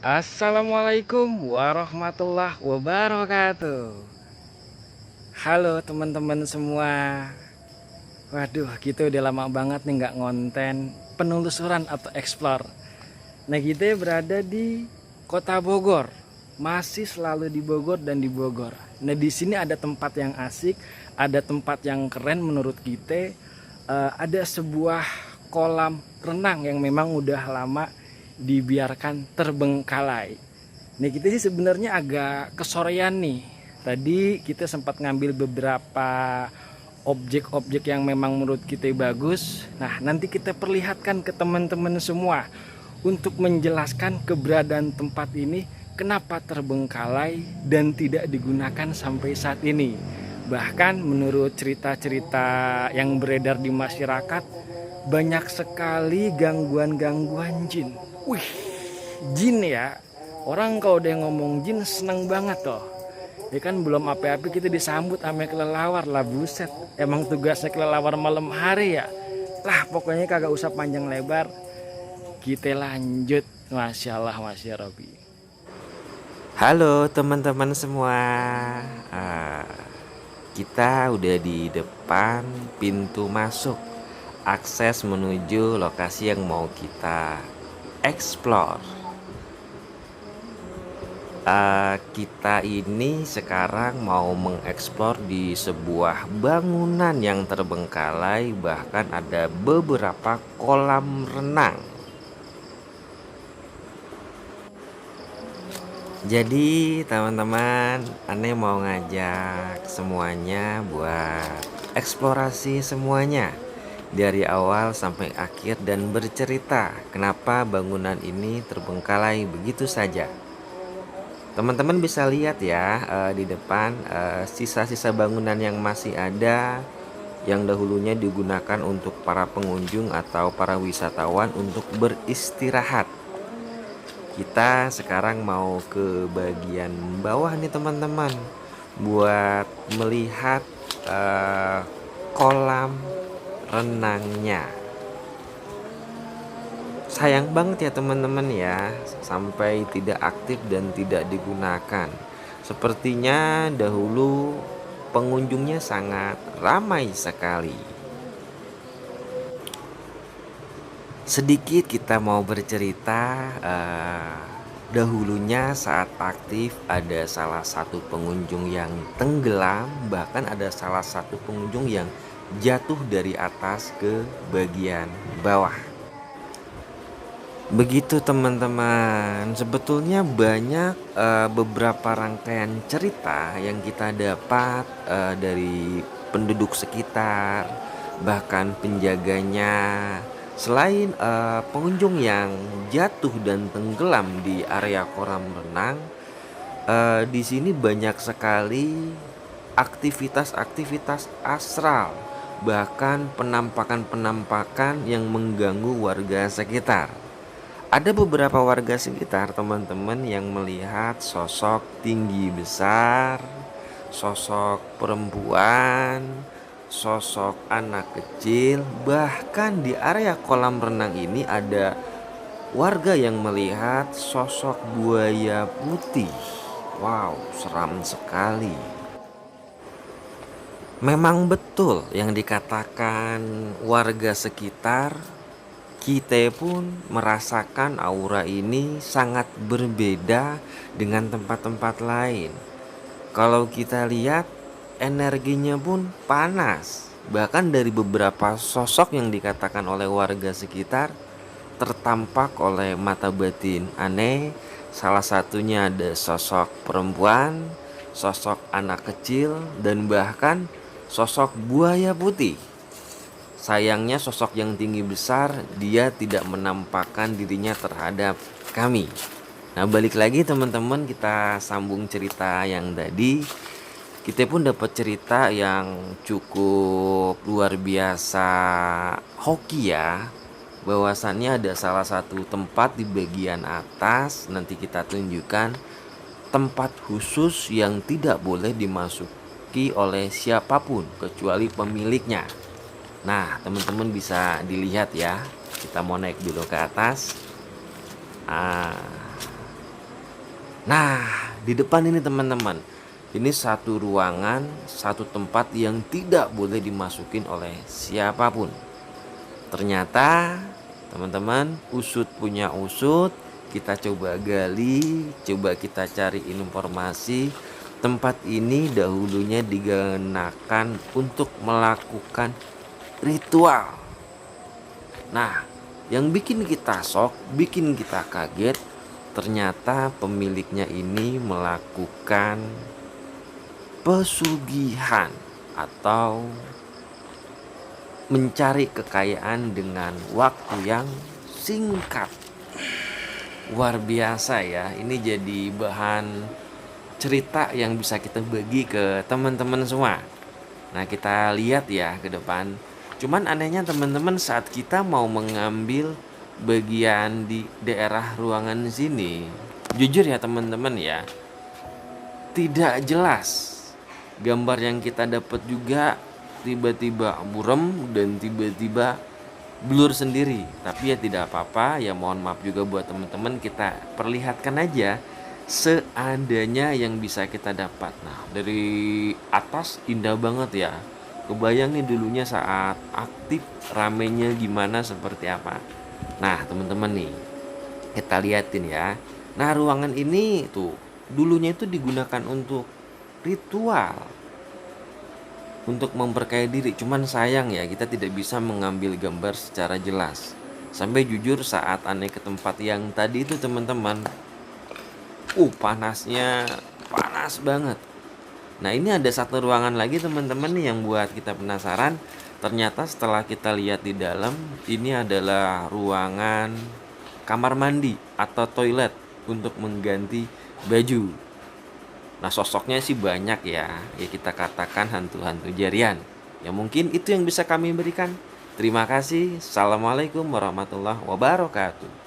Assalamualaikum warahmatullahi wabarakatuh. Halo teman-teman semua. Waduh, kita udah lama banget nih nggak ngonten penelusuran atau explore. Nah, kita berada di Kota Bogor. Masih selalu di Bogor dan di Bogor. Nah, di sini ada tempat yang asik, ada tempat yang keren menurut kita. Ada sebuah kolam renang yang memang udah lama dibiarkan terbengkalai. Nih kita sih sebenarnya agak kesorean nih. Tadi kita sempat ngambil beberapa objek-objek yang memang menurut kita bagus. Nah, nanti kita perlihatkan ke teman-teman semua untuk menjelaskan keberadaan tempat ini, kenapa terbengkalai dan tidak digunakan sampai saat ini. Bahkan menurut cerita-cerita yang beredar di masyarakat, banyak sekali gangguan-gangguan jin. Wih, jin ya. Orang kalau udah ngomong jin seneng banget toh. Ya kan belum apa-apa kita disambut sama kelelawar lah, buset. Emang tugasnya kelelawar malam hari ya. Lah pokoknya kagak usah panjang lebar. Kita lanjut. Masya Allah, Masya Robi. Halo teman-teman semua. Ah, kita udah di depan pintu masuk akses menuju lokasi yang mau kita explore. Kita ini sekarang mau mengeksplor di sebuah bangunan yang terbengkalai, bahkan ada beberapa kolam renang. Jadi teman-teman, Ane mau ngajak semuanya buat eksplorasi semuanya dari awal sampai akhir dan bercerita kenapa bangunan ini terbengkalai begitu saja. Teman-teman bisa lihat ya di depan sisa-sisa bangunan yang masih ada, yang dahulunya digunakan untuk para pengunjung atau para wisatawan untuk beristirahat. Kita sekarang mau ke bagian bawah nih teman-teman, buat melihat kolam renangnya. Sayang banget ya teman-teman ya, sampai tidak aktif dan tidak digunakan. Sepertinya dahulu pengunjungnya sangat ramai sekali. Sedikit kita mau bercerita, dahulunya saat aktif ada salah satu pengunjung yang tenggelam, bahkan ada salah satu pengunjung yang jatuh dari atas ke bagian bawah. Begitu teman-teman, sebetulnya banyak beberapa rangkaian cerita yang kita dapat dari penduduk sekitar, bahkan penjaganya. Selain pengunjung yang jatuh dan tenggelam di area kolam renang, di sini banyak sekali aktivitas-aktivitas astral, bahkan penampakan-penampakan yang mengganggu warga sekitar. Ada beberapa warga sekitar teman-teman yang melihat sosok tinggi besar, sosok perempuan, sosok anak kecil. Bahkan di area kolam renang ini ada warga yang melihat sosok buaya putih. Wow, seram sekali. Memang betul yang dikatakan warga sekitar. Kita pun merasakan aura ini sangat berbeda dengan tempat-tempat lain. Kalau kita lihat, energinya pun panas. Bahkan dari beberapa sosok yang dikatakan oleh warga sekitar tertampak oleh mata batin aneh. Salah satunya ada sosok perempuan, sosok anak kecil, dan bahkan sosok buaya putih. Sayangnya sosok yang tinggi besar dia tidak menampakkan dirinya terhadap kami. Nah, balik lagi teman-teman, kita sambung cerita yang tadi. Kita pun dapat cerita yang cukup luar biasa hoki ya. Bahwasannya ada salah satu tempat di bagian atas, nanti kita tunjukkan, tempat khusus yang tidak boleh dimasuki oleh siapapun kecuali pemiliknya. Nah, teman-teman bisa dilihat ya. Kita mau naik dulu ke atas. Nah, di depan ini teman-teman, ini satu ruangan, satu tempat yang tidak boleh dimasukin oleh siapapun. Ternyata teman-teman, usut punya usut, kita coba gali, coba kita cari informasi. Tempat ini dahulunya digunakan untuk melakukan ritual. Nah, yang bikin kita shock, bikin kita kaget, ternyata pemiliknya ini melakukan pesugihan atau mencari kekayaan dengan waktu yang singkat. Luar biasa ya, ini jadi bahan cerita yang bisa kita bagi ke teman-teman semua. Nah, kita lihat ya ke depan. Cuman anehnya teman-teman, saat kita mau mengambil bagian di daerah ruangan sini, jujur ya teman-teman ya, tidak jelas. Gambar yang kita dapat juga tiba-tiba buram dan tiba-tiba blur sendiri. Tapi ya tidak apa-apa, ya mohon maaf juga buat teman-teman, kita perlihatkan aja seadanya yang bisa kita dapat. Nah, dari atas indah banget ya. Kebayang nih dulunya saat aktif ramenya gimana, seperti apa. Nah, teman-teman nih, kita liatin ya. Nah, ruangan ini tuh dulunya itu digunakan untuk ritual, untuk memperkaya diri. Cuman sayang ya, kita tidak bisa mengambil gambar secara jelas. Sampai jujur saat aneh ke tempat yang tadi itu teman-teman, panasnya panas banget. Nah, ini ada satu ruangan lagi teman-teman nih yang buat kita penasaran. Ternyata setelah kita lihat di dalam, ini adalah ruangan kamar mandi atau toilet untuk mengganti baju. Nah, sosoknya sih banyak ya. Ya kita katakan hantu-hantu jarian. Ya mungkin itu yang bisa kami berikan. Terima kasih. Assalamualaikum warahmatullahi wabarakatuh.